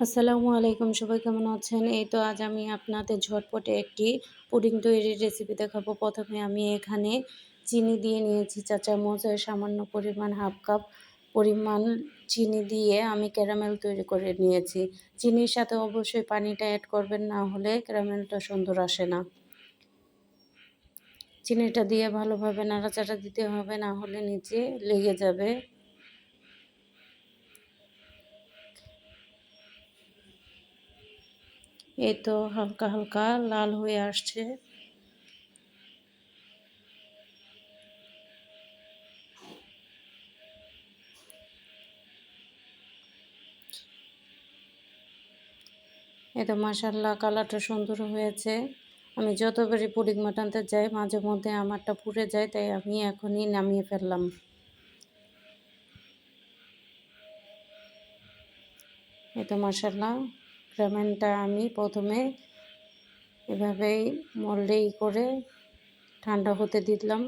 আসসালামু আলাইকুম, সবাই কেমন আছেন? এই তো আজ আমি আপনাদের ঝটপটে একটি পুডিং তৈরির রেসিপি দেখাবো। প্রথমে আমি এখানে চিনি দিয়ে নিয়েছি চা চামচ, সামান্য পরিমাণ হাফ কাপ পরিমাণ চিনি দিয়ে আমি ক্যারামেল তৈরি করে নিয়েছি। চিনির সাথে অবশ্যই পানিটা অ্যাড করবেন, না হলে ক্যারামেলটা সুন্দর আসে না। চিনিটা দিয়ে ভালোভাবে নাড়াচাড়া দিতে হবে, না হলে নিচে লেগে যাবে। এই তো হালকা হালকা লাল হয়ে আসছে। এই তো মাশাআল্লাহ, কালারটা সুন্দর হয়েছে। আমি যতবারই পুডিং বানাতে যাই মাঝে মধ্যে আমারটা পুড়ে যায়, তাই আমি এখনই নামিয়ে ফেললাম। এই তো মাশাআল্লাহ, ক্যারামেলটা আমি প্রথমে এভাবেই মোল্ডেই করে ঠান্ডা হতে দিলাম।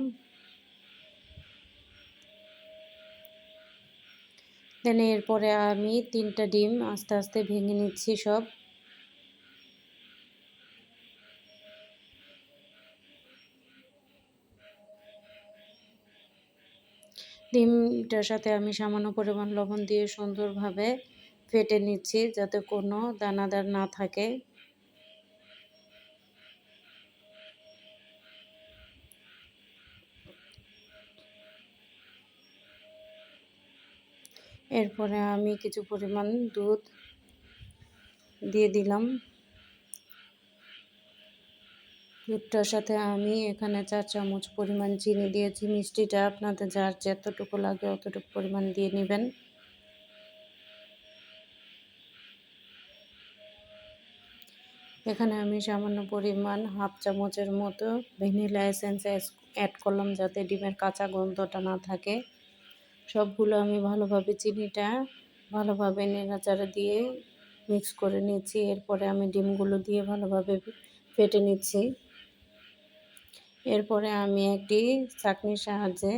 দেন এরপরে আমি 3টা ডিম আস্তে আস্তে ভেঙে নিচ্ছি সব। ডিমটার সাথে আমি সামান্য পরিমাণ লবণ দিয়ে সুন্দরভাবে ফেটে নিচ্ছি, যাতে কোনো দানাদার না থাকে। এরপরে আমি কিছু পরিমাণ দুধ দিয়ে দিলাম। দুধটার সাথে আমি এখানে 4 চামচ পরিমাণ চিনি দিয়েছি। মিষ্টিটা আপনাদের যার যতটুকু লাগে অতটুকু পরিমাণ দিয়ে নেবেন। এখানে আমি সামান্য পরিমাণ হাফ চামচের মতো ভ্যানিলা এসেন্স অ্যাড করলাম, যাতে ডিমের কাঁচা গন্ধটা না থাকে। সবগুলো আমি ভালোভাবে চিনিটা ভালোভাবে নেড়াচাড়া দিয়ে মিক্স করে নিচ্ছি। এরপরে আমি ডিমগুলো দিয়ে ভালোভাবে ফেটে নিচ্ছি। এরপরে আমি একটি ছাঁকনির সাহায্যে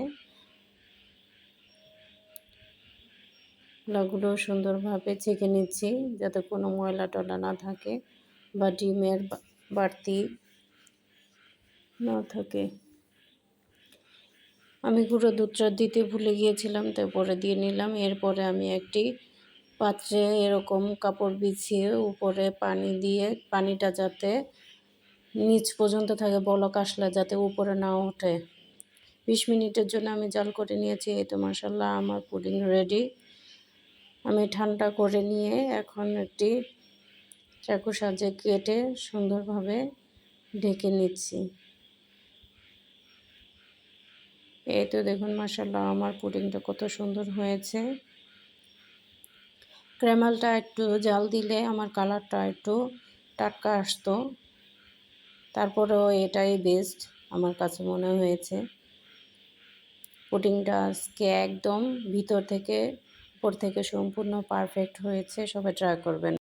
গুলো সুন্দরভাবে ছেঁকে নিচ্ছি, যাতে কোনো ময়লা টলা না থাকে বা ডিমের বাড়তি না থাকে। আমি গুঁড়ো দুধটা দিতে ভুলে গিয়েছিলাম, তাই পরে দিয়ে নিলাম। এরপরে আমি একটি পাত্রে এরকম কাপড় বিছিয়ে উপরে পানি দিয়ে, পানিটা যাতে নিচ পর্যন্ত থাকে, বলক আসলে যাতে উপরে না ওঠে, 20 মিনিটের জন্য আমি জাল করে নিয়েছি। এই তো মাশাআল্লাহ, আমার পুডিং রেডি। আমি ঠান্ডা করে নিয়ে এখন একটি চাকুর সাহায্যে কেটে সুন্দরভাবে ঢেকে নিচ্ছি। এই তো দেখুন মাশাআল্লাহ, আমার পুডিংটা কত সুন্দর হয়েছে। ক্যারামেলটা একটু জাল দিলে আমার কালারটা একটু টাটকা আসতো। তারপরেও এটাই বেস্ট আমার কাছে মনে হয়েছে। পুডিংটা আজকে একদম ভিতর থেকে উপর থেকে সম্পূর্ণ পারফেক্ট হয়েছে। সবাই ট্রাই করবেন।